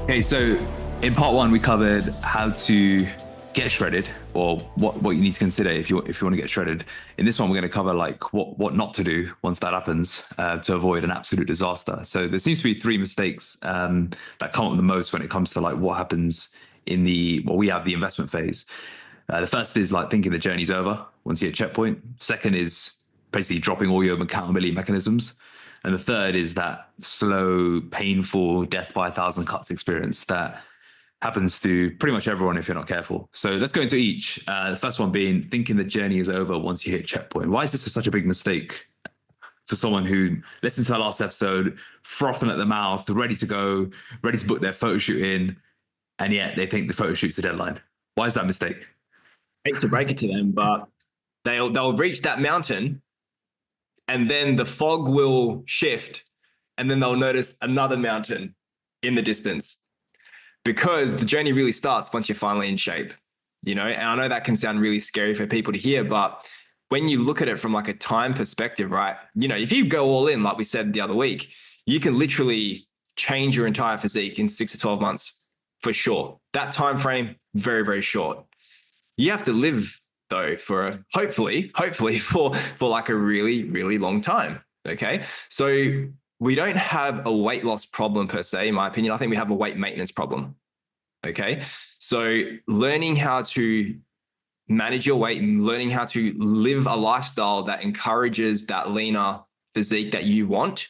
Okay, so in part one, we covered how to get shredded, or what you need to consider if you want to get shredded. In this one, we're going to cover like what not to do once that happens to avoid an absolute disaster. So there seems to be three mistakes that come up the most when it comes to like what happens in we have the investment phase. The first is like thinking the journey's over once you hit checkpoint. Second is basically dropping all your accountability mechanisms. And the third is that slow, painful death by 1,000 cuts experience that happens to pretty much everyone if you're not careful. So let's go into each. The first one being thinking the journey is over once you hit checkpoint. Why is this such a big mistake for someone who listened to our last episode, frothing at the mouth, ready to go, ready to book their photo shoot in, and yet they think the photo shoot's the deadline? Why is that a mistake? I hate to break it to them, but they'll reach that mountain and then the fog will shift and then they'll notice another mountain in the distance, because the journey really starts once you're finally in shape, and I know that can sound really scary for people to hear, but when you look at it from like a time perspective, right? If you go all in, like we said the other week, you can literally change your entire physique in 6 to 12 months for sure. That time frame, very, very short. You have to live though for hopefully for like a really, really long time. Okay. So we don't have a weight loss problem per se, in my opinion. I think we have a weight maintenance problem. Okay. So learning how to manage your weight and learning how to live a lifestyle that encourages that leaner physique that you want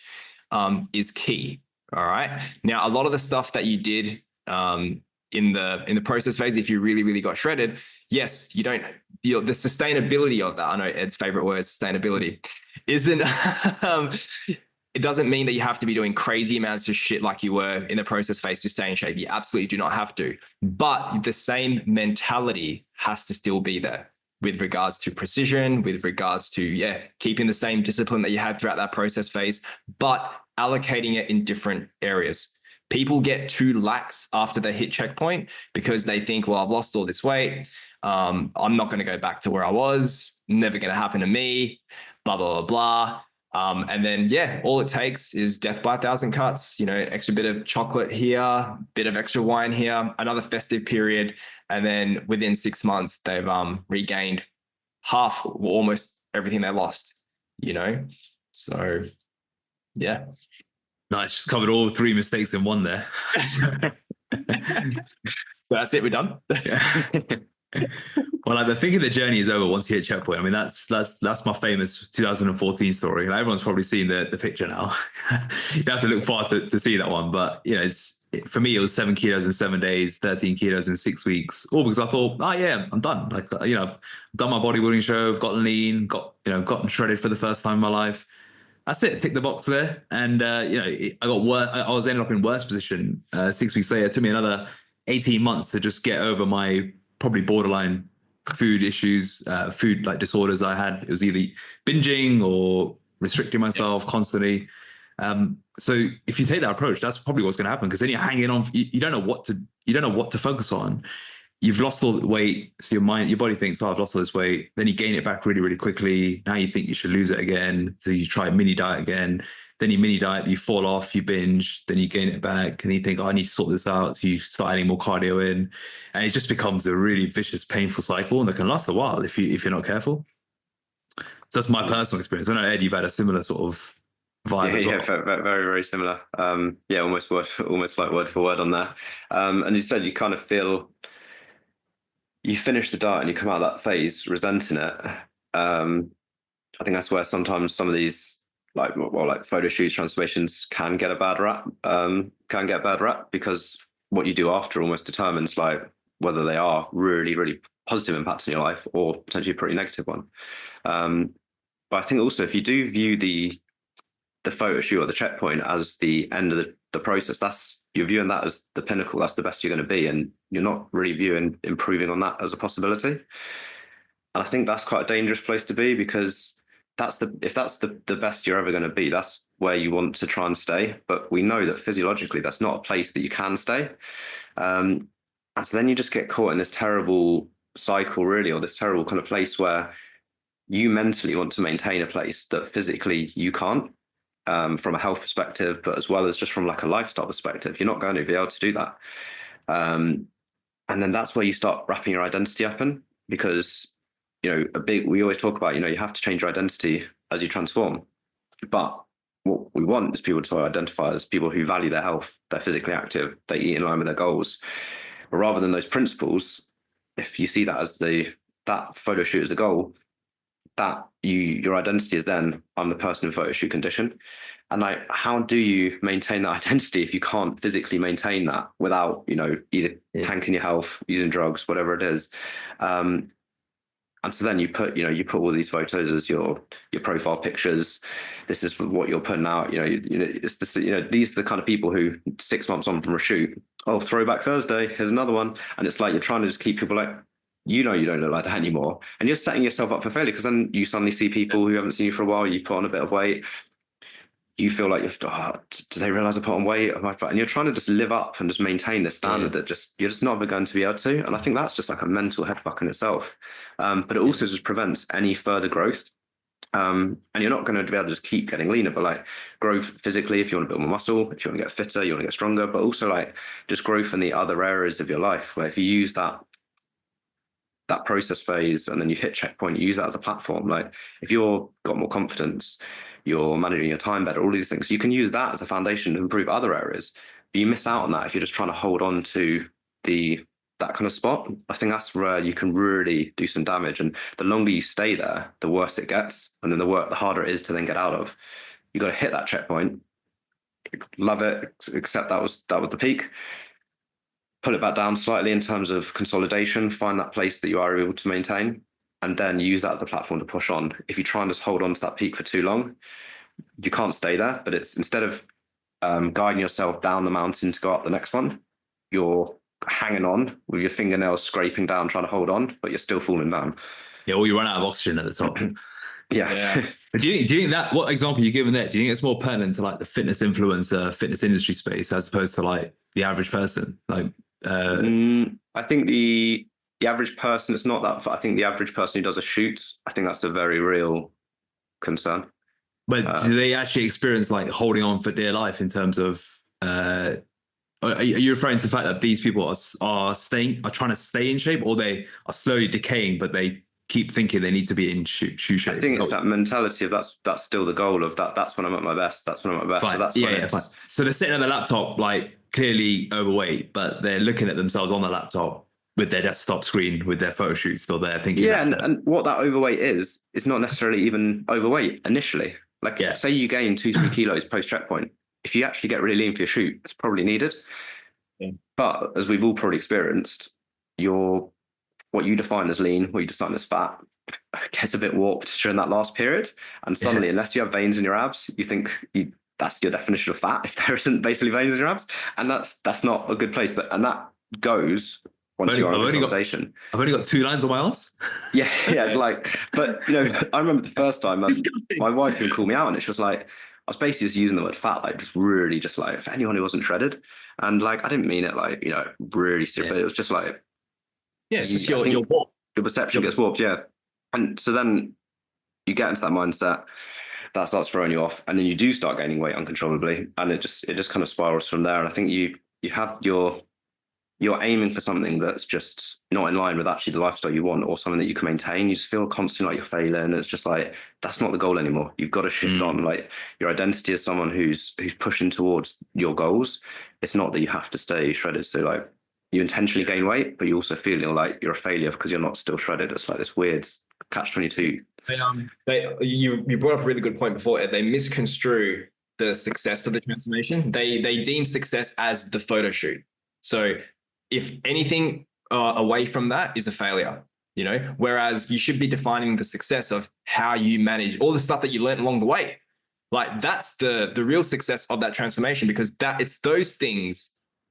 is key. All right. Now, a lot of the stuff that you did in the process phase, if you really, really got shredded, yes, you don't, the sustainability of that, I know Ed's favorite word, sustainability, isn't, it doesn't mean that you have to be doing crazy amounts of shit like you were in the process phase to stay in shape. You absolutely do not have to, but the same mentality has to still be there with regards to precision, with regards to, keeping the same discipline that you had throughout that process phase, but allocating it in different areas. People get too lax after they hit checkpoint because they think, well, I've lost all this weight. I'm not going to go back to where I was. Never going to happen to me, blah, blah, blah, blah. And then, all it takes is death by 1,000 cuts, extra bit of chocolate here, bit of extra wine here, another festive period. And then within 6 months, they've regained half or almost everything they lost, So, yeah. Nice. Just covered all three mistakes in one there. So that's it. We're done. Well, like, the thinking the journey is over once you hit checkpoint. I mean, that's my famous 2014 story. Like, everyone's probably seen the picture now. You have to look far to see that one. But for me, it was 7 kilos in 7 days, 13 kilos in 6 weeks. All because I thought, I'm done. Like, I've done my bodybuilding show, I've gotten lean, gotten shredded for the first time in my life. That's it. Tick the box there. And, I got worse. I was ended up in worse position 6 weeks later. It took me another 18 months to just get over my probably borderline food issues, food like disorders I had. It was either binging or restricting myself constantly. So if you take that approach, that's probably what's going to happen, because then you're hanging on. You don't know what to focus on. You've lost all the weight, so your body thinks, I've lost all this weight. Then you gain it back really, really quickly. Now you think you should lose it again. So you try a mini diet again. Then you mini diet, you fall off, you binge, then you gain it back, and you think, I need to sort this out. So you start adding more cardio in, and it just becomes a really vicious, painful cycle, and that can last a while if you're not careful. So that's my personal experience. I know, Ed, you've had a similar sort of vibe as well. Yeah, very, very similar. Almost like word for word on that. And you said you kind of feel you finish the diet and you come out of that phase resenting it. I think that's where sometimes some of these like photo shoots, transformations can get a bad rap. Because what you do after almost determines like whether they are really, really positive impact in your life or potentially a pretty negative one. But I think also if you do view the photo shoot or the checkpoint as the end of the process, you're viewing that as the pinnacle. That's the best you're going to be, and you're not really viewing improving on that as a possibility. And I think that's quite a dangerous place to be, because if that's the best you're ever going to be, that's where you want to try and stay. But we know that physiologically that's not a place that you can stay. And so then you just get caught in this terrible cycle, really, or this terrible kind of place where you mentally want to maintain a place that physically you can't. from a health perspective, but as well as just from like a lifestyle perspective. You're not going to be able to do that. And then that's where you start wrapping your identity up in, because, we always talk about, you have to change your identity as you transform. But what we want is people to identify as people who value their health, they're physically active, they eat in line with their goals. But rather than those principles, if you see that as that photo shoot as a goal, that your identity is then, I'm the person in photo shoot condition. And like, how do you maintain that identity if you can't physically maintain that without, either tanking your health, using drugs, whatever it is? And so then you put all these photos as your profile pictures. This is what you're putting out. It's this, these are the kind of people who 6 months on from a shoot, oh, Throwback Thursday, here's another one. And it's like, you're trying to just keep people like, you don't look like that anymore. And you're setting yourself up for failure, because then you suddenly see people who haven't seen you for a while, you put on a bit of weight. You feel like do they realize I put on weight? And you're trying to just live up and just maintain this standard that you're just not ever going to be able to. And I think that's just like a mental headfuck in itself. But it also just prevents any further growth. And you're not going to be able to just keep getting leaner, but like growth physically, if you want to build more muscle, if you want to get fitter, you want to get stronger, but also like just growth in the other areas of your life, where if you use that process phase and then you hit checkpoint, you use that as a platform. Like if you've got more confidence, you're managing your time better, all these things, you can use that as a foundation to improve other areas. But you miss out on that if you're just trying to hold on to that kind of spot. I think that's where you can really do some damage. And the longer you stay there, the worse it gets. And then the harder it is to then get out of. You got to hit that checkpoint, love it, accept that was the peak, pull it back down slightly in terms of consolidation, find that place that you are able to maintain, and then use that as the platform to push on. If you try and just hold on to that peak for too long, you can't stay there. But it's instead of guiding yourself down the mountain to go up the next one, you're hanging on with your fingernails scraping down, trying to hold on, but you're still falling down. Yeah, or you run out of oxygen at the top. Yeah. Do you think that, what example you're giving there, do you think it's more pertinent to like the fitness influencer, fitness industry space, as opposed to like the average person? Like, I think the average person, it's not that. I think the average person who does a shoot, I think that's a very real concern. But do they actually experience like holding on for dear life in terms of? Are you referring to the fact that these people are trying to stay in shape, or they are slowly decaying, but they keep thinking they need to be in shoe shape? I think it's that mentality of that's still the goal of that. That's when I'm at my best. That's when I'm at my best. Fine. So that's fine. So they're sitting on the laptop, like clearly overweight, but they're looking at themselves on the laptop with their desktop screen, with their photo shoot still there, thinking. Yeah, and what that overweight is not necessarily even overweight initially. Like, say you gain 2-3 kilos post checkpoint. If you actually get really lean for your shoot, it's probably needed. Yeah. But as we've all probably experienced, what you define as lean, what you define as fat, gets a bit warped during that last period. And suddenly, unless you have veins in your abs, you think that's your definition of fat, if there isn't basically veins in your abs. And that's not a good place. And that goes once you're on consolidation. I've only got 2 lines on my arse. Yeah, it's like, but I remember the first time my wife would call me out on it. She was like, I was basically just using the word fat, like really just like for anyone who wasn't shredded. And like, I didn't mean it like, really stupid. It was just like, it's just your perception gets warped. Yeah. And so then you get into that mindset that starts throwing you off, and then you do start gaining weight uncontrollably. And it just kind of spirals from there. And I think you have you're aiming for something that's just not in line with actually the lifestyle you want, or something that you can maintain. You just feel constantly like you're failing. It's just like, that's not the goal anymore. You've got to shift on. Like, your identity as someone who's pushing towards your goals. It's not that you have to stay shredded. So like, you intentionally gain weight, but you also feel like you're a failure because you're not still shredded. It's like this weird catch-22. You brought up a really good point before. They misconstrue the success of the transformation. They deem success as the photo shoot. So if anything away from that is a failure, whereas you should be defining the success of how you manage all the stuff that you learned along the way. Like, that's the real success of that transformation, because it's those things.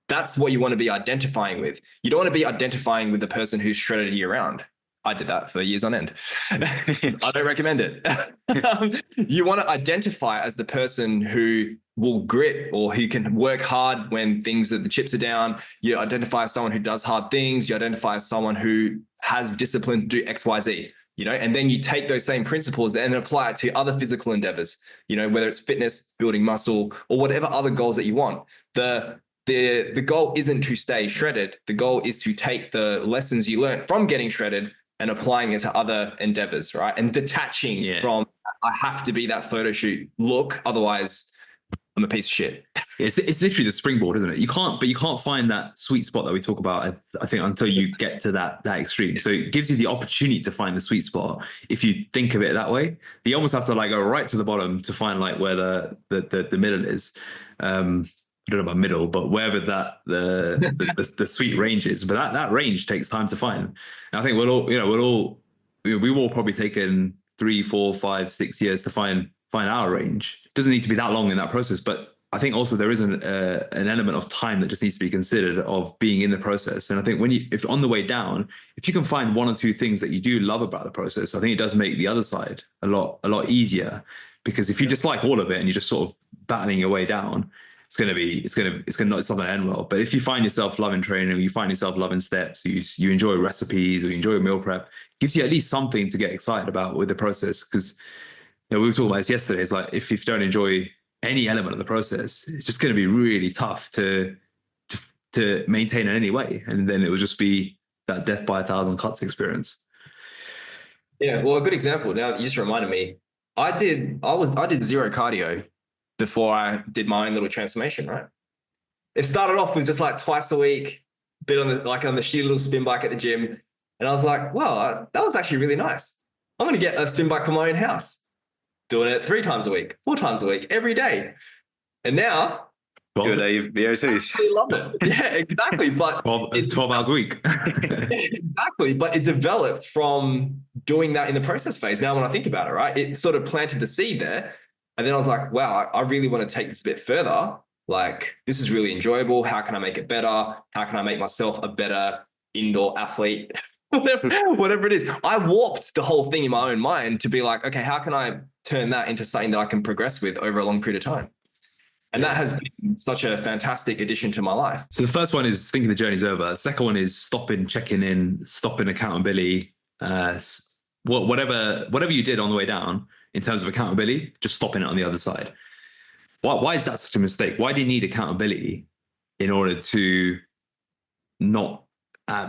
That's what you want to be identifying with. You don't want to be identifying with the person who's shredded you around. I did that for years on end. I don't recommend it. You want to identify as the person who will grit, or who can work hard when the chips are down. You identify as someone who does hard things. You identify as someone who has discipline to do X, Y, Z. you know, and then you take those same principles and apply it to other physical endeavors, you know, whether it's fitness, building muscle, or whatever other goals that you want. The goal isn't to stay shredded. The goal is to take the lessons you learned from getting shredded and applying it to other endeavors, right? And detaching from, I have to be that photo shoot look, otherwise I'm a piece of shit. It's literally the springboard, isn't it? You can't find that sweet spot that we talk about, I think, until you get to that extreme. So it gives you the opportunity to find the sweet spot if you think of it that way. You almost have to like go right to the bottom to find like where the middle is. I don't know about middle, but wherever the sweet range is. But that range takes time to find. And I think we've all probably taken 3, 4, 5, 6 years to find our range. It doesn't need to be that long in that process, but I think also there is an element of time that just needs to be considered of being in the process. And I think if on the way down, if you can find 1 or 2 things that you do love about the process, I think it does make the other side a lot easier. Because if you just like all of it and you're just sort of battling your way down, it's not going to end well. But if you find yourself loving training, or you find yourself loving steps, you enjoy recipes, or you enjoy meal prep, it gives you at least something to get excited about with the process. Because we were talking about this yesterday. It's like if you don't enjoy any element of the process, it's just going to be really tough to maintain in any way. And then it will just be that death by 1,000 cuts experience. Yeah, well, a good example. Now you just reminded me. I did zero cardio before I did my own little transformation, right? It started off with just like twice a week, bit on the shitty little spin bike at the gym. And I was like, wow, that was actually really nice. I'm going to get a spin bike for my own house. Doing it 3 times a week, 4 times a week, every day. And now, good VO2s. I love it. Yeah, exactly. But 12 hours a week. Exactly. But it developed from doing that in the process phase. Now, when I think about it, right, it sort of planted the seed there. And then I was like, wow, I really want to take this a bit further. Like, this is really enjoyable. How can I make it better? How can I make myself a better indoor athlete? Whatever it is. I warped the whole thing in my own mind to be like, okay, how can I turn that into something that I can progress with over a long period of time? And that has been such a fantastic addition to my life. So the first one is thinking the journey's over. The second one is stopping, checking in, stopping accountability. Whatever you did on the way down in terms of accountability, just stopping it on the other side. Why is that such a mistake? Why do you need accountability in order to not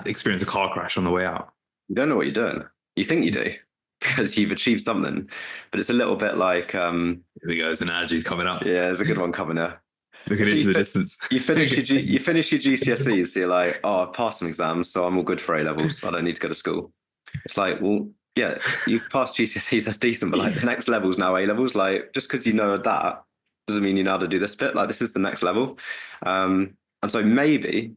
experience a car crash on the way out? You don't know what you're doing. You think you do because you've achieved something, but it's a little bit like here we go. There's an analogy coming up. Yeah, there's a good one coming up. Looking into the distance. You finish your GCSEs, so you're like, oh, I passed some exams, so I'm all good for A levels. I don't need to go to school. It's like, well, yeah, you've passed GCSEs, that's decent, but like the next level is now A levels. Like, just because you know that doesn't mean you know how to do this bit. Like, this is the next level. And so maybe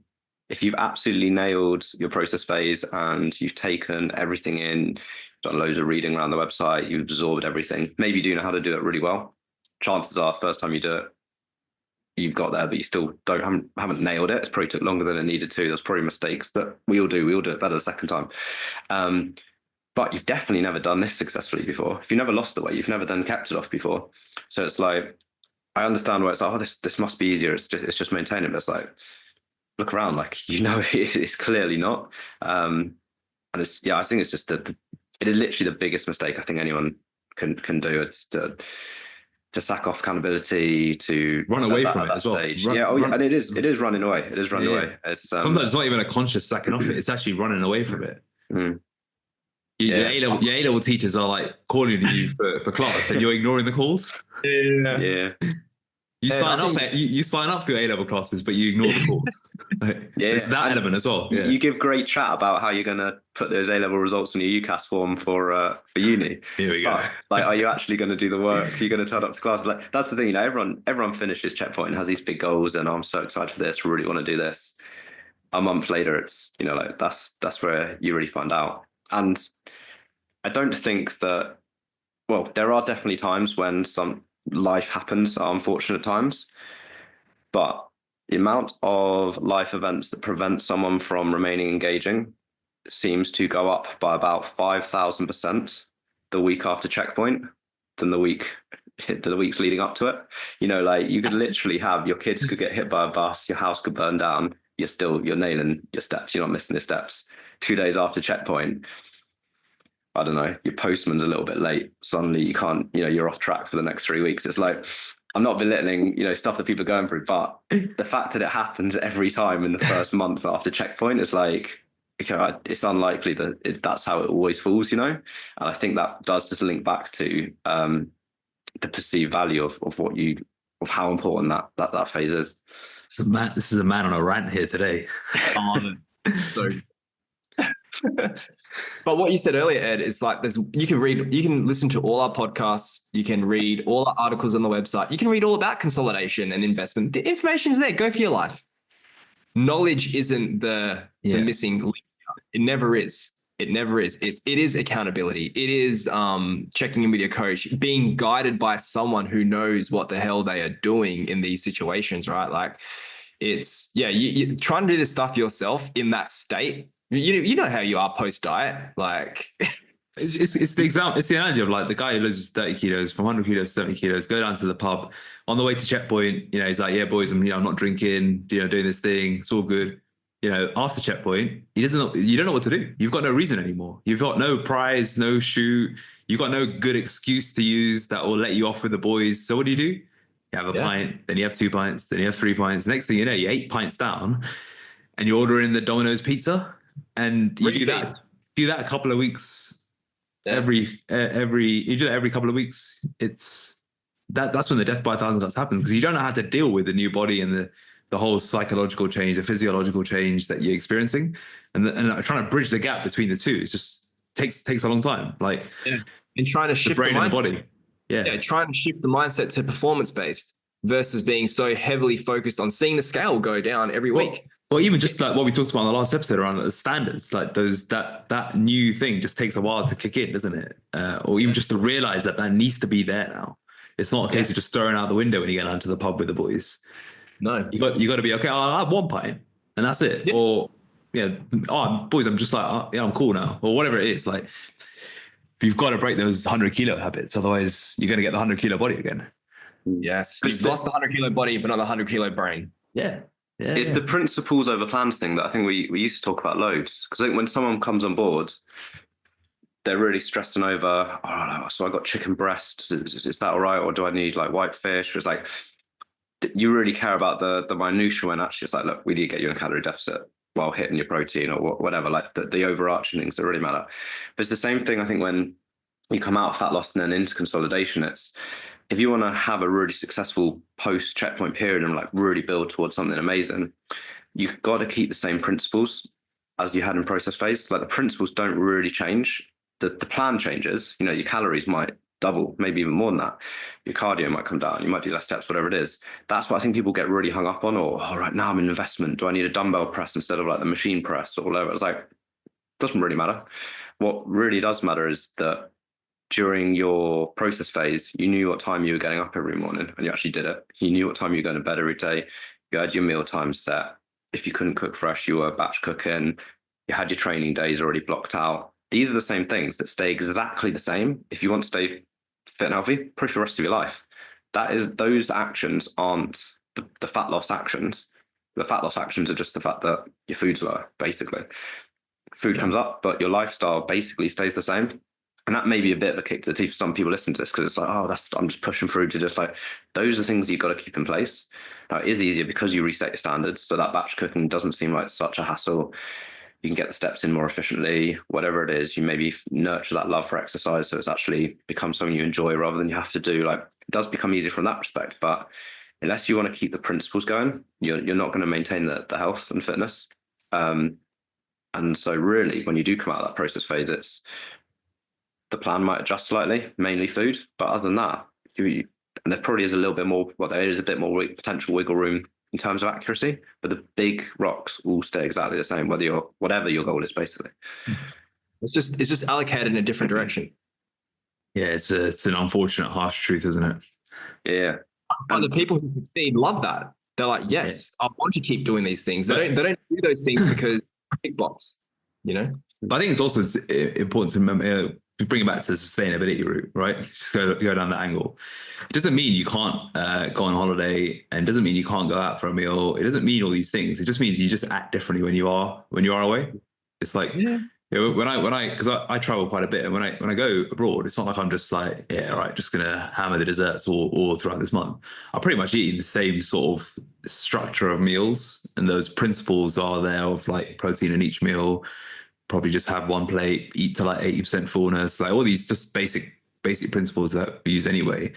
if you've absolutely nailed your process phase and you've taken everything in, done loads of reading around the website, you've absorbed everything, maybe you do know how to do it really well. Chances are, first time you do it, you've got there, but you still haven't nailed it. It's probably took longer than it needed to. There's probably mistakes that we all do. We all do it better the second time. But you've definitely never done this successfully before. If you never lost the weight, you've never then kept it off before. So it's like, I understand where it's like, oh, this must be easier. It's just maintaining. But it's like, look around, like, it's clearly not. And I think it's just it is literally the biggest mistake I think anyone can do. It's to sack off accountability, to run away from it as well. And it is running away. It is running away. It's, sometimes it's not even a conscious sacking off it. It's actually running away from it. Your A-level teachers are like calling you for class, and you're ignoring the calls. Yeah. You sign up for your A-level classes, but you ignore the calls. It's that element as well. Yeah. You give great chat about how you're going to put those A-level results on your UCAS form for uni. Here we go. But, like, are you actually going to do the work? Are you going to turn up to classes? Like, that's the thing. Everyone finishes checkpoint and has these big goals, and I'm so excited for this. Really want to do this. A month later, it's like that's where you really find out. And I don't think that. Well, there are definitely times when some life happens, unfortunate times, but the amount of life events that prevent someone from remaining engaging seems to go up by about 5,000% the week after checkpoint than the weeks leading up to it. Like, you could literally have your kids could get hit by a bus, your house could burn down, you're nailing your steps, you're not missing your steps 2 days after checkpoint. I don't know, your postman's a little bit late, suddenly you can't, you're off track for the next 3 weeks. It's like, I'm not belittling, stuff that people are going through, but the fact that it happens every time in the first month after checkpoint is like, okay, it's unlikely that that's how it always falls, And I think that does just link back to the perceived value of how important that phase is. So this is a man on a rant here today. So, but what you said earlier, Ed, is like you can listen to all our podcasts, you can read all our articles on the website, you can read all about consolidation and investment. The information's there. Go for your life. Knowledge isn't the missing link. It never is. It never is. It is accountability. It is checking in with your coach, being guided by someone who knows what the hell they are doing in these situations, right? Like it's, you trying to do this stuff yourself in that state. You know how you are post diet, like it's the example. It's the analogy of like the guy who loses 30 kilos from 100 kilos to 70 kilos, go down to the pub on the way to checkpoint. He's like, yeah, boys, I'm not drinking, doing this thing. It's all good. After checkpoint, you don't know what to do. You've got no reason anymore. You've got no prize, no shoot. You've got no good excuse to use that will let you off with the boys. So what do? You have a pint, then you have 2 pints, then you have 3 pints. Next thing you know, you're 8 pints down and you're ordering the Domino's pizza. And you do that a couple of weeks, every couple of weeks. That's when the death by 1,000 cuts happens, because you don't know how to deal with the new body and the whole psychological change, the physiological change that you're experiencing, and trying to bridge the gap between the two. It just takes a long time. And trying to shift the brain and the body. Trying to shift the mindset to performance based versus being so heavily focused on seeing the scale go down every week. Or even just like what we talked about in the last episode around the standards, like that new thing just takes a while to kick in, doesn't it? Or even just to realize that needs to be there now. It's not a case of just throwing out the window when you get out to the pub with the boys. No, you got to be okay. I'll have 1 pint and that's it. Yeah. Or boys, I'm just like, I'm cool now, or whatever it is. Like, you've got to break those 100 kilo habits, otherwise you're going to get the 100 kilo body again. Yes, you've lost the 100 kilo body, but not the 100 kilo brain. Yeah. It's the principles over plans thing that I think we used to talk about loads. Because I think when someone comes on board, they're really stressing over, so I got chicken breast. Is that all right? Or do I need like white fish? It's like, you really care about the minutiae, when actually it's like, look, we need to get you in a calorie deficit while hitting your protein or whatever, like the overarching things that really matter. But it's the same thing, I think, when you come out of fat loss and then into consolidation. It's, if you want to have a really successful post checkpoint period and like really build towards something amazing, you've got to keep the same principles as you had in process phase. Like, the principles don't really change. The plan changes. Your calories might double, maybe even more than that. Your cardio might come down. You might do less steps, whatever it is. That's what I think people get really hung up on. Or, right now I'm in investment. Do I need a dumbbell press instead of like the machine press or whatever? It's like, it doesn't really matter. What really does matter is that during your process phase, you knew what time you were getting up every morning and you actually did it. You knew what time you were going to bed every day. You had your meal time set. If you couldn't cook fresh, you were batch cooking. You had your training days already blocked out. These are the same things that stay exactly the same if you want to stay fit and healthy pretty for the rest of your life. Those actions aren't the fat loss actions. The fat loss actions are just the fact that your food's lower, basically. Food comes up, but your lifestyle basically stays the same. And that may be a bit of a kick to the teeth for some people listening to this, because it's like, I'm just pushing through to just like, those are things you've got to keep in place. Now, it is easier because you reset your standards. So that batch cooking doesn't seem like such a hassle. You can get the steps in more efficiently, whatever it is. You maybe nurture that love for exercise, so it's actually becomes something you enjoy rather than you have to do. Like, it does become easier from that respect. But unless you want to keep the principles going, you're not going to maintain the health and fitness. And so really, when you do come out of that process phase, it's, the plan might adjust slightly, mainly food. But other than that, and there probably is a little bit more, there is a bit more potential wiggle room in terms of accuracy, but the big rocks will stay exactly the same, whatever your goal is, basically. It's just allocated in a different direction. Yeah, it's an unfortunate, harsh truth, isn't it? Yeah. But the people who succeed love that. They're like, yes, I want to keep doing these things. They don't do those things because big box, But I think it's also important to remember, bring it back to the sustainability route, right? Just go down that angle. It doesn't mean you can't go on holiday, and doesn't mean you can't go out for a meal. It doesn't mean all these things. It just means you just act differently when you are away. It's like Yeah, because I travel quite a bit, and when I go abroad, it's not like I'm just like, yeah, all right, just gonna hammer the desserts all throughout this month. I pretty much eat the same sort of structure of meals, and those principles are there of like protein in each meal. Probably just have one plate, eat to like 80% fullness, like all these just basic principles that we use anyway.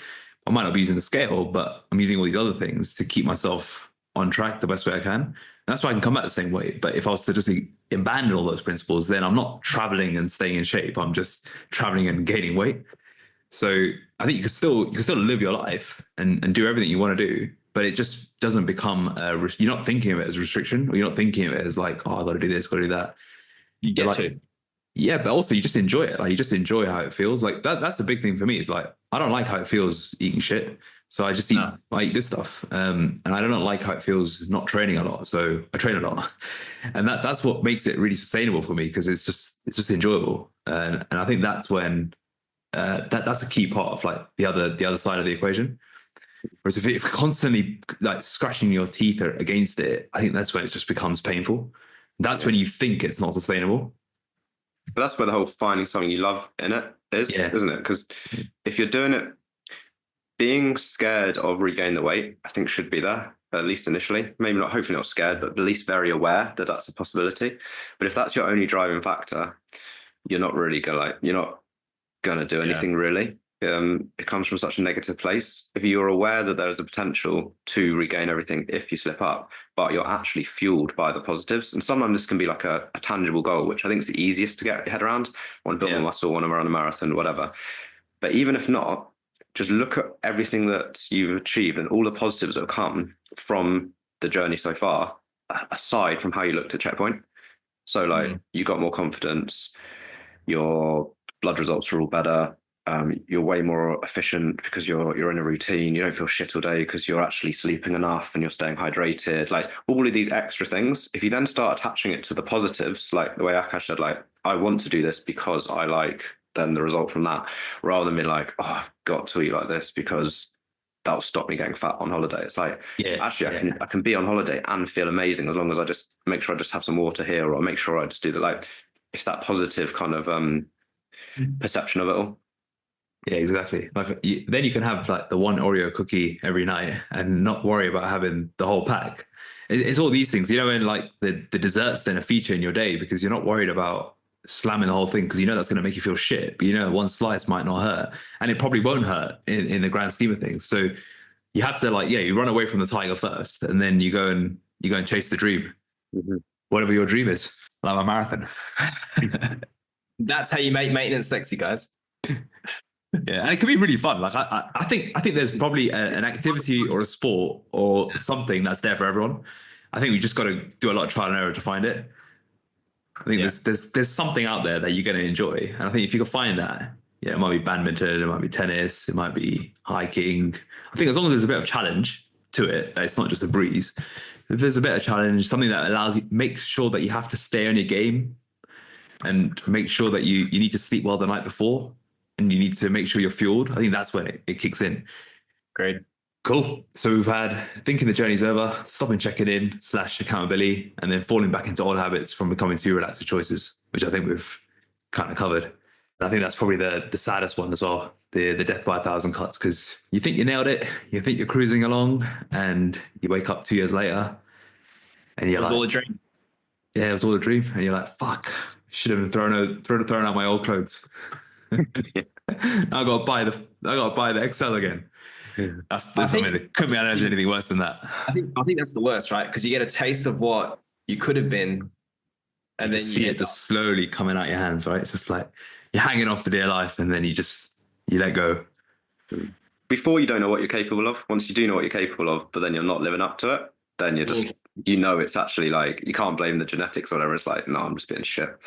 I might not be using the scale, but I'm using all these other things to keep myself on track the best way I can. That's why I can come back the same way. But if I was to just abandon all those principles, then I'm not traveling and staying in shape. I'm just traveling and gaining weight. So I think you can still live your life and do everything you want to do, but it just doesn't become you're not thinking of it as restriction, or you're not thinking of it as like, oh, I got to do this, got to do that. You get like, to. Yeah, but also you just enjoy it. Like you just enjoy how it feels. Like that's the big thing for me. Is like I don't like how it feels eating shit. So I just eat I eat good stuff. And I don't like how it feels not training a lot. So I train a lot. And that's what makes it really sustainable for me, because it's just enjoyable. And I think that's when that's a key part of like the other side of the equation. Whereas if you're constantly like scratching your teeth against it, I think that's when it just becomes painful. That's when you think it's not sustainable. But that's where the whole finding something you love in it is, isn't it? Because if you're doing it, being scared of regaining the weight, I think should be there, at least initially. Maybe not, hopefully not scared, but at least very aware that that's a possibility. But if that's your only driving factor, you're not gonna do anything really. It comes from such a negative place. If you're aware that there's a potential to regain everything if you slip up, but you're actually fueled by the positives. And sometimes this can be like a tangible goal, which I think is the easiest to get your head around. Want to build more muscle, want to run a marathon, whatever. But even if not, just look at everything that you've achieved and all the positives that have come from the journey so far, aside from how you looked at checkpoint. So like you got more confidence, your blood results are all better. You're way more efficient because you're in a routine. You don't feel shit all day because you're actually sleeping enough and you're staying hydrated. Like all of these extra things. If you then start attaching it to the positives, like the way Akash said, like I want to do this because I like then the result from that, rather than being like, oh, I've got to eat like this because that'll stop me getting fat on holiday. It's like, I can be on holiday and feel amazing as long as I just make sure I just have some water here, or make sure I just do that. Like it's that positive kind of perception of it all. Yeah, exactly. Like then you can have like the one Oreo cookie every night and not worry about having the whole pack. It's all these things, and like the desserts then a feature in your day because you're not worried about slamming the whole thing, because that's going to make you feel shit. But one slice might not hurt, and it probably won't hurt in the grand scheme of things. So you have to you run away from the tiger first, and then you go and chase the dream, whatever your dream is, like a marathon. That's how you make maintenance sexy, guys. Yeah, and it can be really fun. Like I think there's probably an activity or a sport or something that's there for everyone. I think we just got to do a lot of trial and error to find it. I think there's something out there that you're going to enjoy, and I think if you can find that, it might be badminton, it might be tennis, it might be hiking. I think as long as there's a bit of challenge to it, that it's not just a breeze. If there's a bit of challenge, something that allows you, make sure that you have to stay on your game, and make sure that you need to sleep well the night before. And you need to make sure you're fueled. I think that's when it kicks in. Great. Cool. So we've had thinking the journey's over, stopping checking in / accountability, and then falling back into old habits from becoming too relaxed with choices, which I think we've kind of covered. And I think that's probably the saddest one as well, the death by 1,000 cuts, because you think you nailed it, you think you're cruising along, and you wake up 2 years later, and you're like, it was all a dream. Yeah, it was all a dream, and you're like, fuck, should have thrown out my old clothes. I got to buy the XL again. There couldn't be anything worse than that. I think that's the worst, right? Because you get a taste of what you could have been, and then you see it just slowly coming out your hands, right? It's just like you're hanging on for dear life, and then you let go. Before you don't know what you're capable of. Once you do know what you're capable of, but then you're not living up to it, then you're just it's actually like you can't blame the genetics or whatever. It's like, no, I'm just being shit.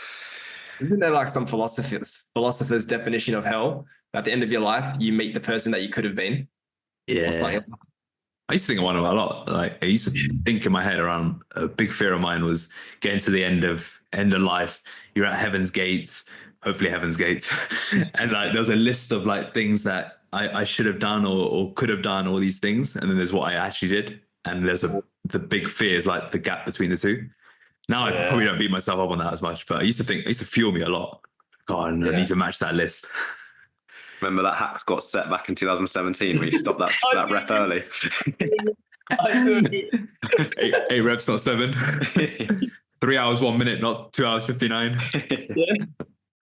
Isn't there like some philosopher's definition of hell? At the end of your life, you meet the person that you could have been. Yeah. I used to think of one a lot. Like I used to think in my head around a big fear of mine was getting to the end of life. You're at heaven's gates, hopefully heaven's gates. And like there's a list of like things that I should have done or could have done, all these things. And then there's what I actually did. And there's the big fear is like the gap between the two. Now I probably don't beat myself up on that as much, but it used to fuel me a lot. God, I need to match that list. Remember that hack got set back in 2017 when you stopped that rep early. I do. 8 reps, not 7. 3 hours, 1 minute, not 2 hours 59. Yeah.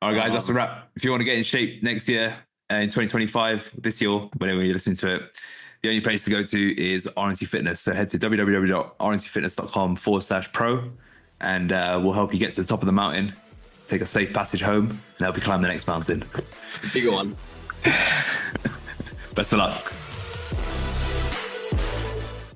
All right, guys, that's a wrap. If you want to get in shape next year, in 2025, this year, whenever you listen to it, the only place to go to is RNT Fitness. So head to www.rntfitness.com/pro, and we'll help you get to the top of the mountain, take a safe passage home, and help you climb the next mountain. Bigger one. Best of luck.